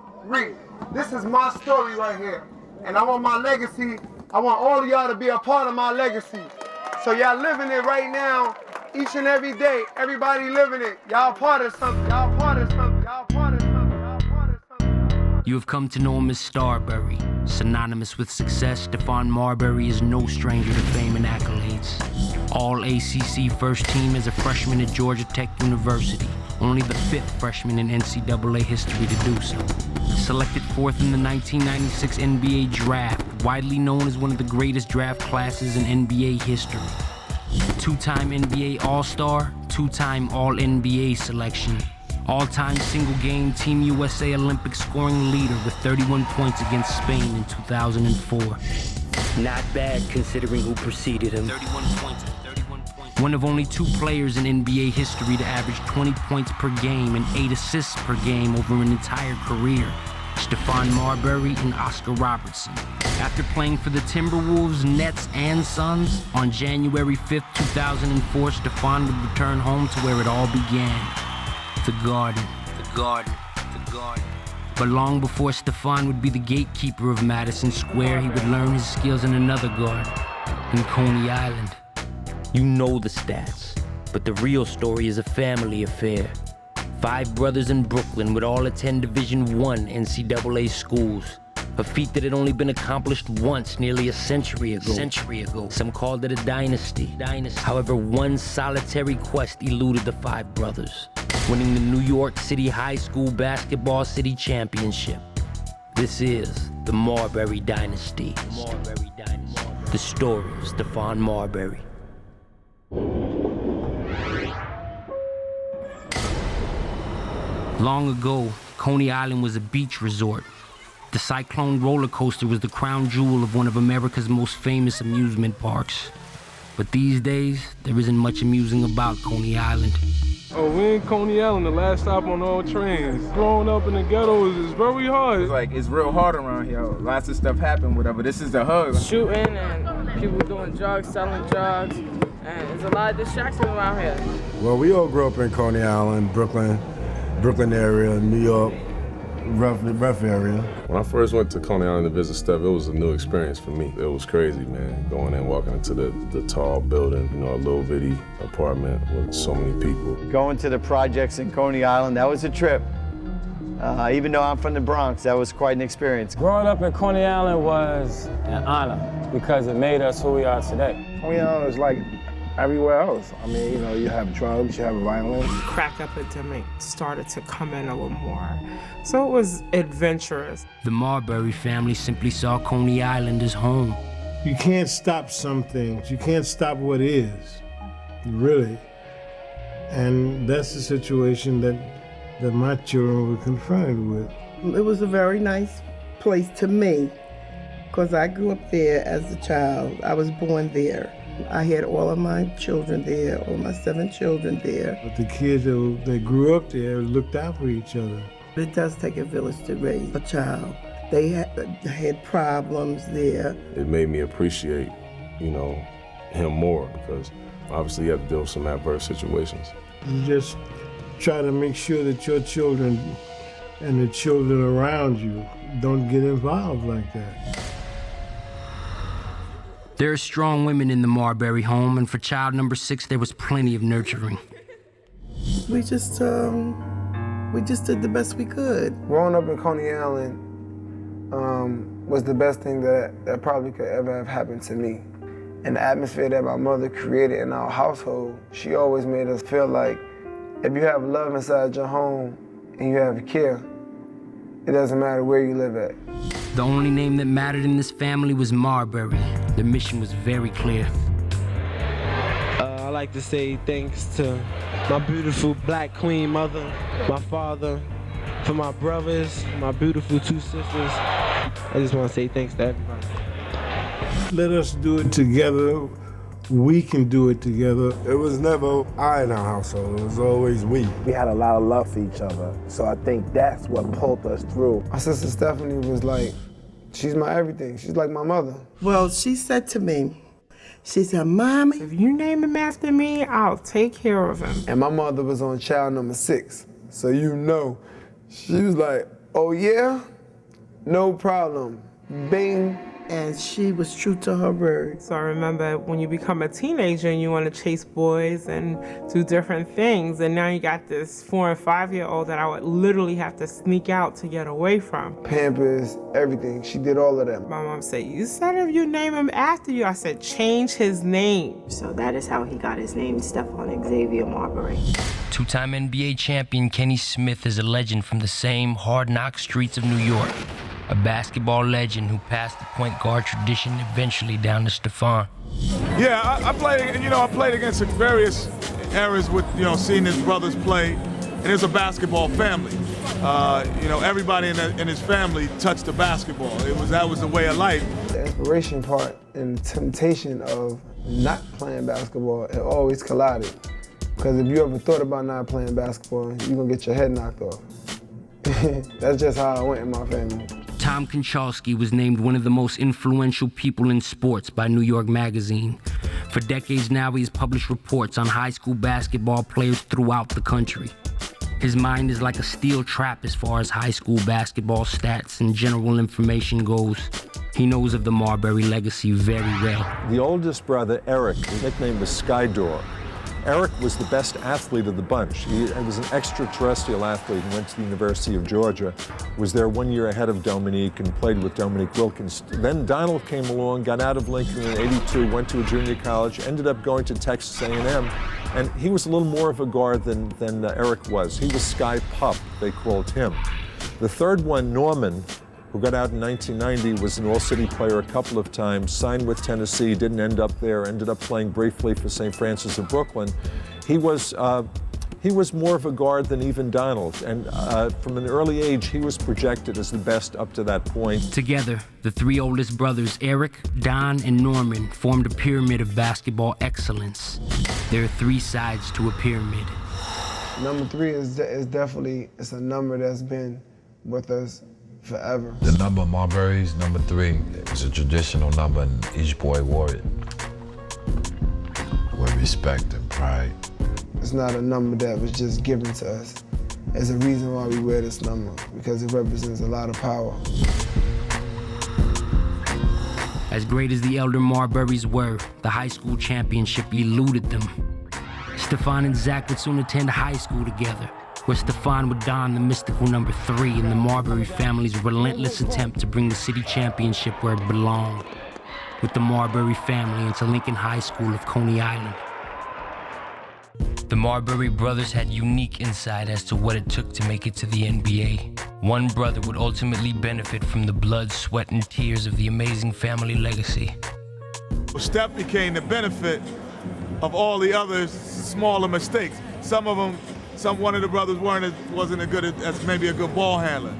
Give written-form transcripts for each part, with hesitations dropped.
Marbury. This is my story right here. And I want my legacy, I want all of y'all to be a part of my legacy. So y'all living it right now, each and every day. Everybody living it. Y'all part of something, y'all part of something, y'all part of something, y'all part of something. You have come to know him as Starbury. Synonymous with success, Stephon Marbury is no stranger to fame and accolades. All ACC first team as a freshman at Georgia Tech University. Only the 5th freshman in NCAA history to do so. Selected 4th in the 1996 NBA draft, widely known as one of the greatest draft classes in NBA history. 2-time NBA All-Star, 2-time All-NBA selection. All-time single-game Team USA Olympic scoring leader with 31 points against Spain in 2004. Not bad considering who preceded him. 31 points. One of only 2 players in NBA history to average 20 points per game and 8 assists per game over an entire career. Stephon Marbury and Oscar Robertson. After playing for the Timberwolves, Nets, and Suns, on January 5th, 2004, Stephon would return home to where it all began. The Garden. The Garden. The Garden. But long before Stephon would be the gatekeeper of Madison Square, he would learn his skills in another garden, in Coney Island. You know the stats, but the real story is a family affair. 5 brothers in Brooklyn would all attend Division I NCAA schools, a feat that had only been accomplished once nearly a century ago. Some called it a dynasty. However, one solitary quest eluded the 5 brothers, winning the New York City High School Basketball City Championship. This is the Marbury Dynasty. The story of Stephon Marbury. Long ago, Coney Island was a beach resort. The Cyclone roller coaster was the crown jewel of one of America's most famous amusement parks. But these days, there isn't much amusing about Coney Island. Oh, we in Coney Island, the last stop on all trains. Growing up in the ghetto is very hard. It's real hard around here. Lots of stuff happen, whatever. This is the hub. Shooting and people doing drugs, selling drugs, and there's a lot of distractions around here. Well, we all grew up in Coney Island, Brooklyn area, New York, rough area. When I first went to Coney Island to visit Steph, it was a new experience for me. It was crazy, man, going in, walking into the tall building, a little bitty apartment with so many people. Going to the projects in Coney Island, that was a trip. Even though I'm from the Bronx, that was quite an experience. Growing up in Coney Island was an honor because it made us who we are today. Coney Island is like everywhere else. I mean, you have drugs, you have violence. Crack epidemic started to come in a little more. So it was adventurous. The Marbury family simply saw Coney Island as home. You can't stop some things. You can't stop what is, really. And that's the situation that my children were confronted with. It was a very nice place to me because I grew up there as a child. I was born there. I had all of my children there, all my 7 children there. But the kids that grew up there looked out for each other. It does take a village to raise a child. They had problems there. It made me appreciate, him more because obviously you have to deal with some adverse situations. You just try to make sure that your children and the children around you don't get involved like that. There are strong women in the Marbury home, and for child number 6, there was plenty of nurturing. We just did the best we could. Growing up in Coney Island was the best thing that probably could ever have happened to me. And the atmosphere that my mother created in our household, she always made us feel like if you have love inside your home and you have care, it doesn't matter where you live at. The only name that mattered in this family was Marbury. Their mission was very clear. I like to say thanks to my beautiful black queen mother, my father, for my brothers, my beautiful 2 sisters. I just want to say thanks to everybody. Let us do it together. We can do it together. It was never I in our household, it was always we. We had a lot of love for each other, so I think that's what pulled us through. My sister Stephanie was like, she's my everything. She's like my mother. Well, she said to me, she said, Mommy, if you name him after me, I'll take care of him. And my mother was on child number 6, so she was like, Oh yeah? No problem. Bing. And she was true to her word. So I remember when you become a teenager and you want to chase boys and do different things, and now you got this 4- and 5-year-old that I would literally have to sneak out to get away from. Pampers, everything. She did all of them. My mom said, "You said if you name him after you." I said, "Change his name." So that is how he got his name, Stephon Xavier Marbury. Two-time NBA champion Kenny Smith is a legend from the same hard-knock streets of New York. A basketball legend who passed the point guard tradition eventually down to Stephon. Yeah, I played against various eras with, seeing his brothers play. And it's a basketball family. Everybody in his family touched the basketball. That was the way of life. The inspiration part and the temptation of not playing basketball, it always collided. Because if you ever thought about not playing basketball, you're gonna get your head knocked off. That's just how it went in my family. Tom Konchalski was named one of the most influential people in sports by New York Magazine. For decades now, he's published reports on high school basketball players throughout the country. His mind is like a steel trap as far as high school basketball stats and general information goes. He knows of the Marbury legacy very well. The oldest brother, Eric, his nickname was Skydor. Eric was the best athlete of the bunch. He was an extraterrestrial athlete and went to the University of Georgia, was there 1 year ahead of Dominique and played with Dominique Wilkins. Then Donald came along, got out of Lincoln in '82, went to a junior college, ended up going to Texas A&M, and he was a little more of a guard than Eric was. He was Sky Pup, they called him. The third one, Norman, who got out in 1990, was an all-city player a couple of times, signed with Tennessee, didn't end up there, ended up playing briefly for St. Francis of Brooklyn. He was more of a guard than even Donald, and from an early age, he was projected as the best up to that point. Together, the three oldest brothers, Eric, Don, and Norman, formed a pyramid of basketball excellence. There are three sides to a pyramid. Number 3 is definitely, it's a number that's been with us forever. The number Marbury's number 3 is a traditional number, and each boy wore it with respect and pride. It's not a number that was just given to us. There's a reason why we wear this number, because it represents a lot of power. As great as the elder Marburys were, the high school championship eluded them. Stephon and Zach would soon attend high school together, where Stephon would don the mystical number 3 in the Marbury family's relentless attempt to bring the city championship where it belonged, with the Marbury family into Lincoln High School of Coney Island. The Marbury brothers had unique insight as to what it took to make it to the NBA. One brother would ultimately benefit from the blood, sweat, and tears of the amazing family legacy. Steph became the benefit of all the other smaller mistakes. One of the brothers wasn't as good as maybe a good ball handler.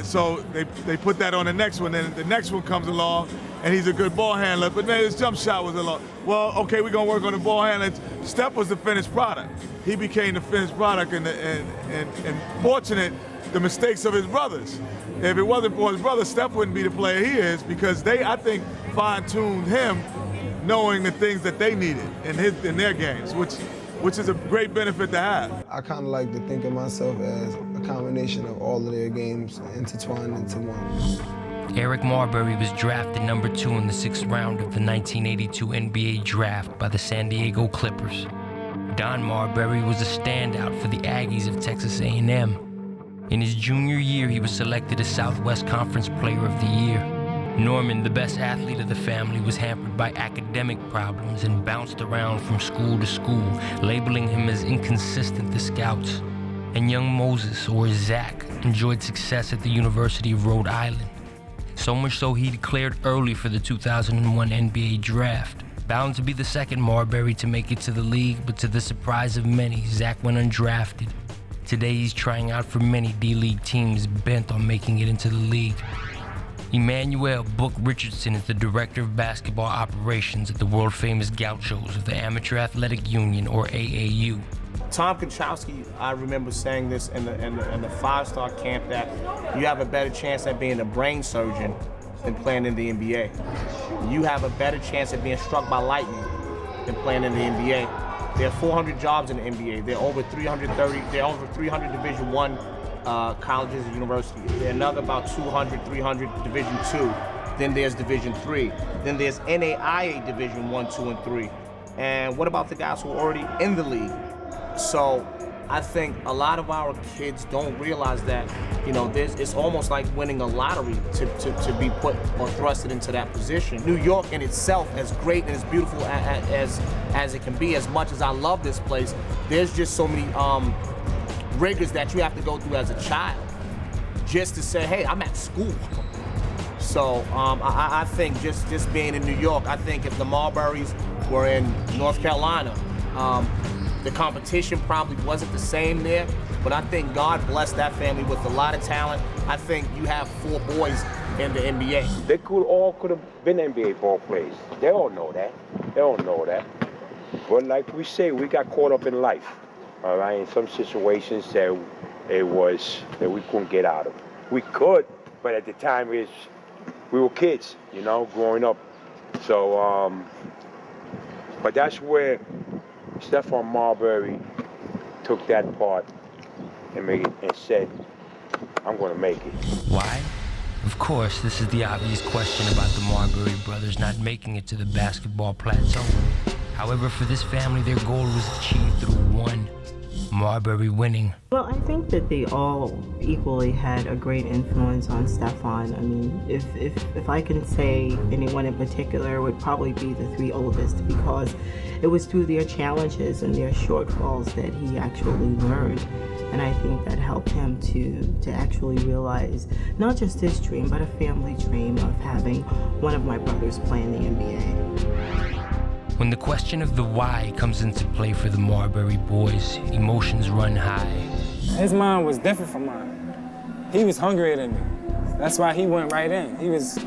So they put that on the next one, and the next one comes along, and he's a good ball handler, but maybe his jump shot was a lot. Well, okay, we're gonna work on the ball handling. Steph was the finished product. He became the finished product, and fortunate, the mistakes of his brothers. If it wasn't for his brothers, Steph wouldn't be the player he is, because they, I think, fine-tuned him, knowing the things that they needed in their games, which is a great benefit to have. I kind of like to think of myself as a combination of all of their games intertwined into one. Eric Marbury was drafted number 2 in the 6th round of the 1982 NBA draft by the San Diego Clippers. Don Marbury was a standout for the Aggies of Texas A&M. In his junior year, he was selected as Southwest Conference Player of the Year. Norman, the best athlete of the family, was hampered by academic problems and bounced around from school to school, labeling him as inconsistent to scouts. And young Moses, or Zach, enjoyed success at the University of Rhode Island. So much so he declared early for the 2001 NBA draft. Bound to be the second Marbury to make it to the league, but to the surprise of many, Zach went undrafted. Today he's trying out for many D-League teams bent on making it into the league. Emmanuel Book Richardson is the Director of Basketball Operations at the world-famous Gauchos of the Amateur Athletic Union, or AAU. Tom Konchalski, I remember saying this in the 5-star camp, that you have a better chance at being a brain surgeon than playing in the NBA. You have a better chance at being struck by lightning than playing in the NBA. There are 400 jobs in the NBA. There are over 330. There are over 300 Division I colleges and universities. There are another about 200, 300 Division II. Then there's Division III. Then there's NAIA Division I, II, and III. And what about the guys who are already in the league? So I think a lot of our kids don't realize that, it's almost like winning a lottery to be put or thrusted into that position. New York in itself, as great and as beautiful as it can be, as much as I love this place, there's just so many rigors that you have to go through as a child just to say, hey, I'm at school. So I think just being in New York, I think if the Marburys were in North Carolina, the competition probably wasn't the same there, but I think God blessed that family with a lot of talent. I think you have 4 boys in the NBA. They could have been NBA ball players. They all know that. They don't know that. But like we say, we got caught up in life, all right? In some situations that we couldn't get out of. We could, but at the time we were kids, growing up. So, but that's where Stephon Marbury took that part and said, I'm going to make it. Why? Of course, this is the obvious question about the Marbury brothers not making it to the basketball plateau. However, for this family, their goal was achieved through one, Marbury winning. Well, I think that they all equally had a great influence on Stephon. I mean, if I can say anyone in particular, it would probably be the 3 oldest, because it was through their challenges and their shortfalls that he actually learned. And I think that helped him to actually realize not just his dream, but a family dream of having one of my brothers play in the NBA. When the question of the why comes into play for the Marbury boys, emotions run high. His mind was different from mine. He was hungrier than me. That's why he went right in. He was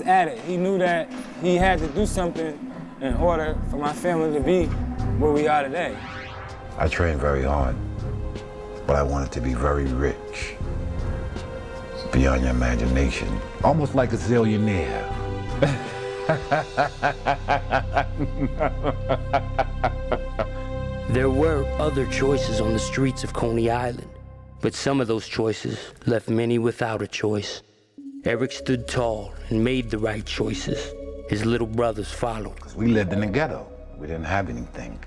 at it. He knew that he had to do something in order for my family to be where we are today. I trained very hard, but I wanted to be very rich, beyond your imagination, almost like a zillionaire. There were other choices on the streets of Coney Island, but some of those choices left many without a choice. Eric stood tall and made the right choices. His little brothers followed. We lived in the ghetto. We didn't have anything.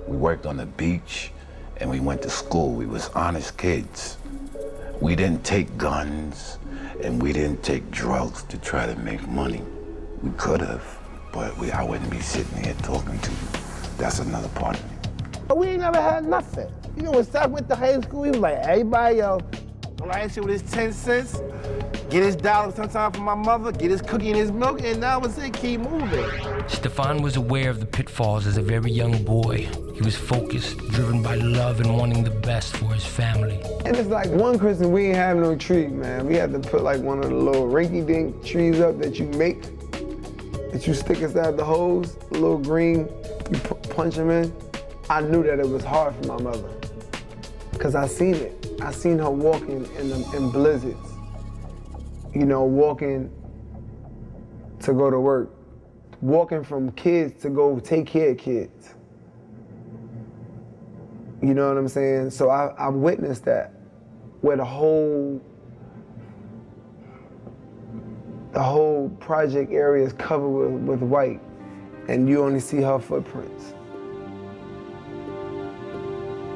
We worked on the beach and we went to school. We was honest kids. We didn't take guns and we didn't take drugs to try to make money. We could have, but I wouldn't be sitting here talking to you. That's another part of me. But we ain't never had nothing. When Steph went to high school, he was like everybody else. Right shit with his 10 cents, get his dollar sometime for my mother, get his cookie and his milk, and that was it, keep moving. Stephon was aware of the pitfalls as a very young boy. He was focused, driven by love and wanting the best for his family. And it's like one Christmas, we ain't have no tree, man. We had to put like one of the little rinky-dink trees up that you make, that you stick inside the hose, a little green, you punch them in. I knew that it was hard for my mother, because I seen it. I seen her walking in blizzards, walking to go to work, walking from kids to go take care of kids. You know what I'm saying? So I witnessed that, where the whole project area is covered with white, and you only see her footprints.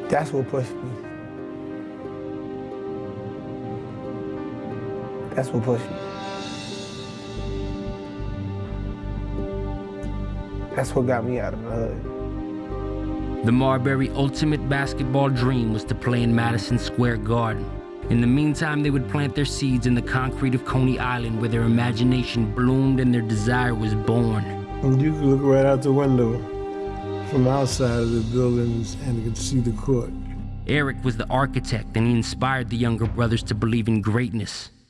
That's what pushed me. That's what pushed me. That's what got me out of the hood. The Marbury ultimate basketball dream was to play in Madison Square Garden. In the meantime, they would plant their seeds in the concrete of Coney Island, where their imagination bloomed and their desire was born. And you could look right out the window from outside of the buildings and you could see the court. Eric was the architect, and he inspired the younger brothers to believe in greatness.